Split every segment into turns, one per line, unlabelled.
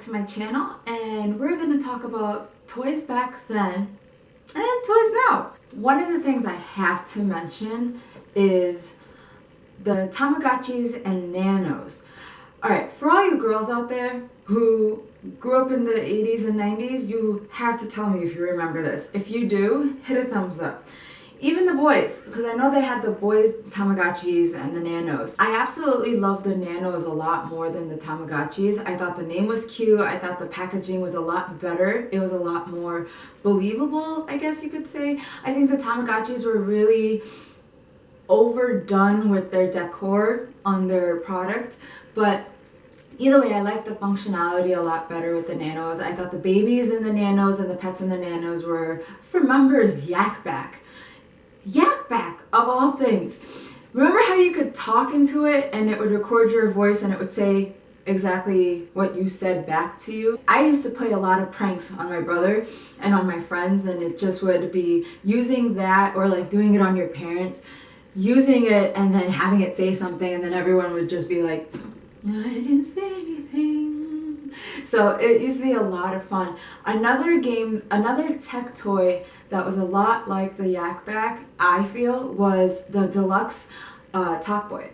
to my channel, and we're going to talk about toys back then and toys now. One of the things I have to mention is the Tamagotchis and Nanos. Alright, for all you girls out there who grew up in the 80s and 90s, you have to tell me if you remember this. If you do, hit a thumbs up. Even the boys, because I know they had the boys Tamagotchis and the Nanos. I absolutely loved the Nanos a lot more than the Tamagotchis. I thought the name was cute. I thought the packaging was a lot better. It was a lot more believable, I guess you could say. I think the Tamagotchis were really overdone with their decor on their product, but either way, I like the functionality a lot better with the Nanos. I thought the babies in the Nanos and the pets in the Nanos were, for members, Yak Back. Yak Back, of all things. Remember how you could talk into it and it would record your voice and it would say exactly what you said back to you? I used to play a lot of pranks on my brother and on my friends, and it just would be using that, or like doing it on your parents, using it and then having it say something, and then everyone would just be like, I didn't say anything. So it used to be a lot of fun. Another tech toy that was a lot like the Yak Back, I feel, was the Deluxe Talk Boy.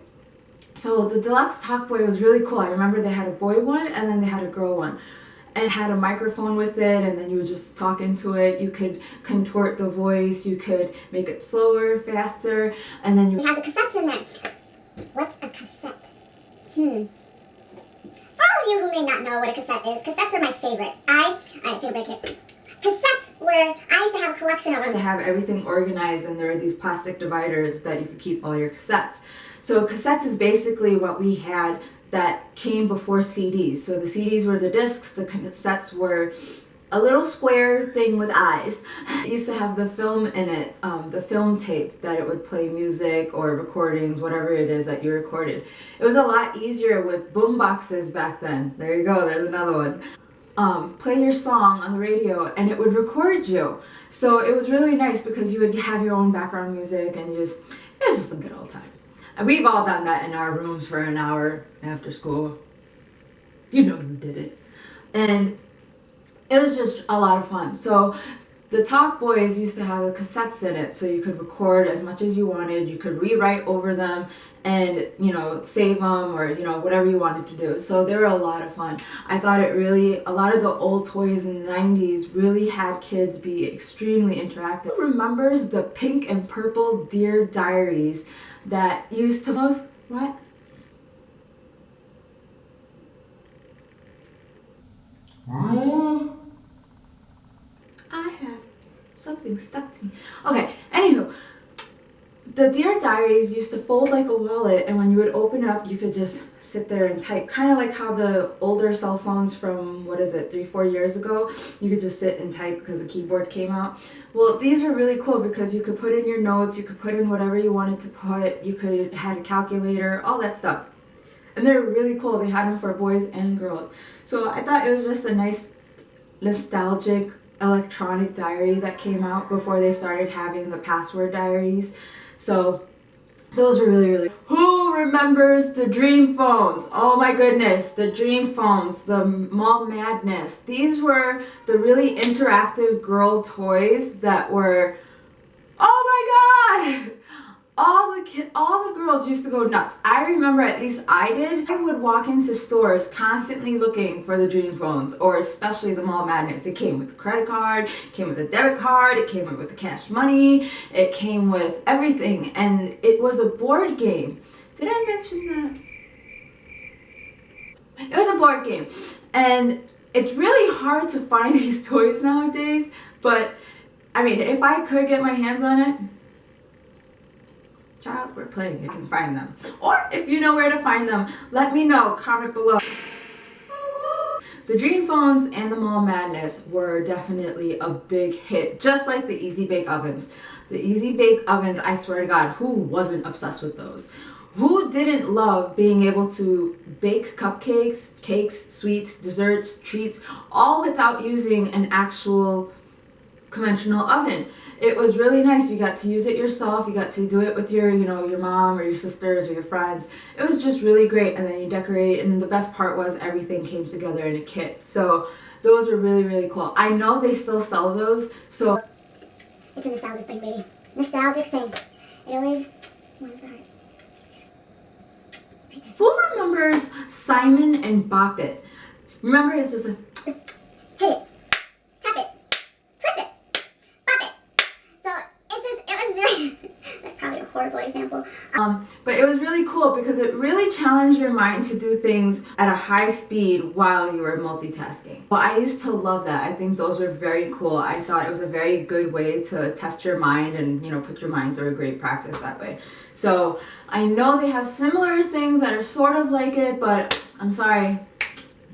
So the Deluxe Talk Boy was really cool. I remember they had a boy one and then they had a girl one. And it had a microphone with it, and then you would just talk into it. You could contort the voice, you could make it slower, faster, and then you
have the cassettes in there. What's a cassette? For all of you who may not know what a cassette is, cassettes were my favorite. Take a break here. Cassettes were, I used to have a collection of them.
To have everything organized, and there are these plastic dividers that you could keep all your cassettes. So cassettes is basically what we had that came before CDs. So the CDs were the discs, the cassettes were a little square thing with eyes. It used to have the film in it, the film tape that it would play music or recordings, whatever it is that you recorded. It was a lot easier with boom boxes back then. There you go, there's another one. Play your song on the radio and it would record you. So it was really nice because you would have your own background music, and it was just a good old time. And we've all done that in our rooms for an hour after school. You know you did it. And it was just a lot of fun. So the Talk Boys used to have the cassettes in it, so you could record as much as you wanted. You could rewrite over them and, save them, or, whatever you wanted to do. So they were a lot of fun. I thought a lot of the old toys in the 90s really had kids be extremely interactive. Who remembers the pink and purple Dear Diaries that used to what? I have something stuck to me. Okay, anywho, the Dear Diaries used to fold like a wallet, and when you would open up, you could just sit there and type. Kind of like how the older cell phones from, 3-4 years ago, you could just sit and type because the keyboard came out. Well, these were really cool because you could put in your notes, you could put in whatever you wanted to put, you could had a calculator, all that stuff. And they're really cool. They had them for boys and girls. So I thought it was just a nice nostalgic electronic diary that came out before they started having the password diaries. So those were really, really... Who remembers the Dream Phones? Oh my goodness, the Dream Phones, the Mall Madness. These were the really interactive girl toys that were... Oh my god! All the girls used to go nuts. I remember, at least I did. I would walk into stores constantly looking for the Dream Phones, or especially the Mall Madness. It came with a credit card, it came with a debit card, it came with the cash money, it came with everything, and it was a board game. Did I mention that? It was a board game, and it's really hard to find these toys nowadays, but I mean, if I could get my hands on it, child, we're playing, you can find them. Or if you know where to find them, let me know, comment below. The Dream Phones and the Mall Madness were definitely a big hit, just like the Easy Bake Ovens. The Easy Bake Ovens, I swear to God, who wasn't obsessed with those? Who didn't love being able to bake cupcakes, cakes, sweets, desserts, treats, all without using an actual conventional oven. It was really nice. You got to use it yourself. You got to do it with your, your mom or your sisters or your friends. It was just really great. And then you decorate, and the best part was everything came together in a kit. So those were really, really cool. I know they still sell those, so.
It's a nostalgic thing, baby. Nostalgic thing. It always warms the heart. Right there.
Who remembers Simon and Bop It? Remember, it's just like,
hit it, tap it, twist it, pop it. So it was really, that's probably a horrible example.
But it was really cool because it really challenged your mind to do things at a high speed while you were multitasking. Well, I used to love that. I think those were very cool. I thought it was a very good way to test your mind and, put your mind through a great practice that way. So I know they have similar things that are sort of like it, but I'm sorry.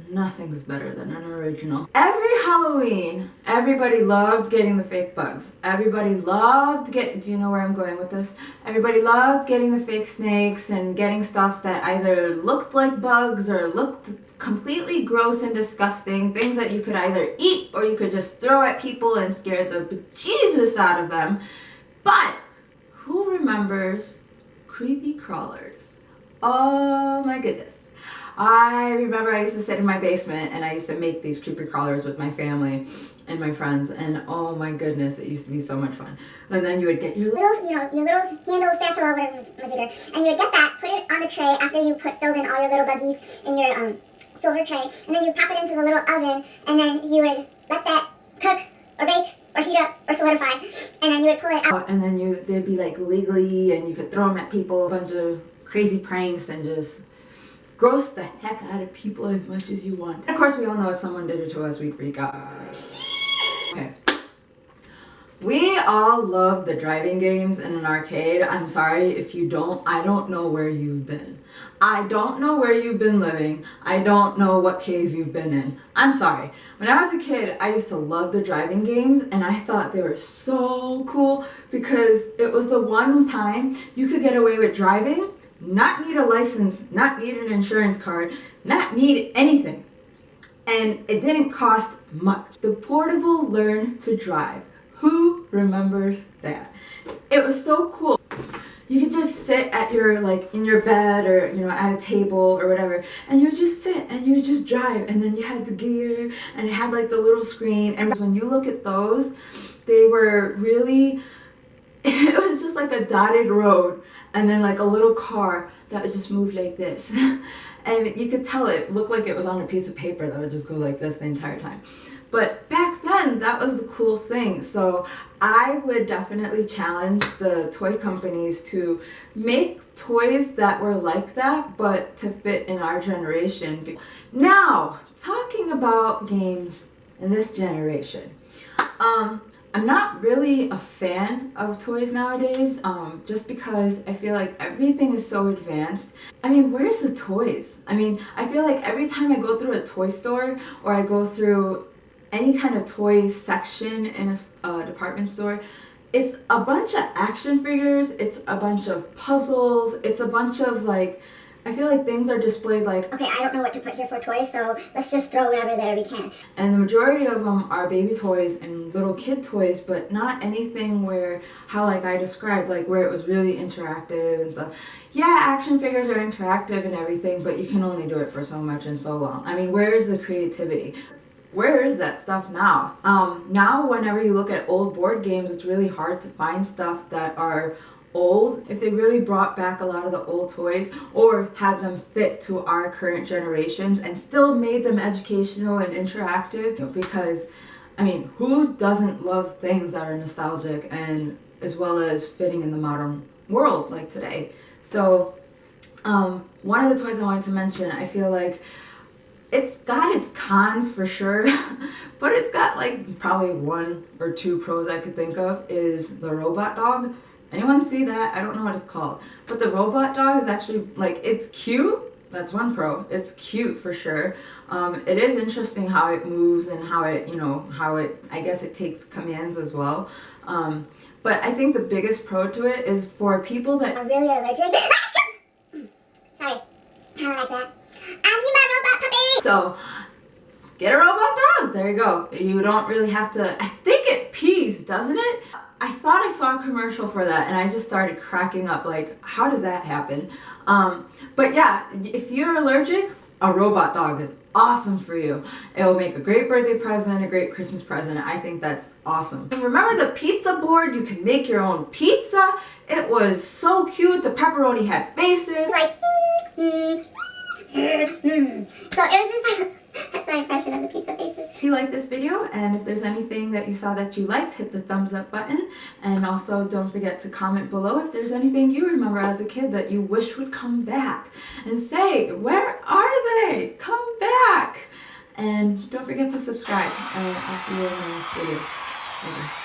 Nothing's better than an original. Every Halloween, everybody loved getting the fake bugs. Everybody loved do you know where I'm going with this? Everybody loved getting the fake snakes and getting stuff that either looked like bugs or looked completely gross and disgusting. Things that you could either eat or you could just throw at people and scare the bejesus out of them. But who remembers creepy crawlers? Oh my goodness. I remember I used to sit in my basement and I used to make these creepy crawlers with my family and my friends, and oh my goodness, it used to be so much fun. And then you would get your
little, your little handle spatula, whatever majigger, and you would get that, put it on the tray after you filled in all your little buggies in your silver tray, and then you pop it into the little oven, and then you would let that cook or bake or heat up or solidify, and then you would pull it out.
And then they'd be like wiggly, and you could throw them at people, a bunch of crazy pranks, and just gross the heck out of people as much as you want. And of course, we all know if someone did it to us, we'd freak out. Okay. We all love the driving games in an arcade. I'm sorry if you don't. I don't know where you've been. I don't know where you've been living. I don't know what cave you've been in. I'm sorry. When I was a kid, I used to love the driving games, and I thought they were so cool because it was the one time you could get away with driving, not need a license, not need an insurance card, not need anything. And it didn't cost much. The portable learn to drive. Who remembers that? It was so cool. You could just sit at your, in your bed or, at a table or whatever, and you would just sit and you would just drive, and then you had the gear and it had the little screen. And when you look at those, they were really, it was just like a dotted road and then a little car that would just move like this. And you could tell it looked like it was on a piece of paper that would just go like this the entire time. But back then, that was the cool thing. So I would definitely challenge the toy companies to make toys that were like that, but to fit in our generation. Now, talking about games in this generation. I'm not really a fan of toys nowadays, just because I feel like everything is so advanced. I mean, where's the toys? I mean, I feel like every time I go through a toy store or I go through any kind of toy section in a department store, it's a bunch of action figures, it's a bunch of puzzles, it's a bunch of I feel like things are displayed
okay, I don't know what to put here for toys, so let's just throw whatever there we can.
And the majority of them are baby toys and little kid toys, but not anything how I described, where it was really interactive and stuff. Yeah, action figures are interactive and everything, but you can only do it for so much and so long. I mean, where is the creativity? Where is that stuff now? Now, whenever you look at old board games, it's really hard to find stuff that are old. If they really brought back a lot of the old toys or had them fit to our current generations and still made them educational and interactive, because I mean, who doesn't love things that are nostalgic and as well as fitting in the modern world like today? So one of the toys I wanted to mention, I feel like it's got its cons for sure, but it's got probably one or two pros I could think of is the robot dog. Anyone see that? I don't know what it's called. But the robot dog is actually, it's cute. That's one pro. It's cute for sure. It is interesting how it moves and how it, I guess it takes commands as well. But I think the biggest pro to it is for people that
are really allergic. Sorry. I don't like that. I need my robot puppy!
So, get a robot dog. There you go. You don't really have to, I think it pees doesn't it? I thought I saw a commercial for that and I just started cracking up, like, how does that happen? But yeah, if you're allergic, a robot dog is awesome for you. It will make a great birthday present, a great Christmas present. I think that's awesome. And remember the pizza board? You can make your own pizza. It was so cute. The pepperoni had faces.
Like, So it was just that's my impression of the pizza faces.
If you like this video and if there's anything that you saw that you liked, hit the thumbs up button. And also don't forget to comment below if there's anything you remember as a kid that you wish would come back. And say, where are they? Come back! And don't forget to subscribe. And I'll see you in the next video. Bye.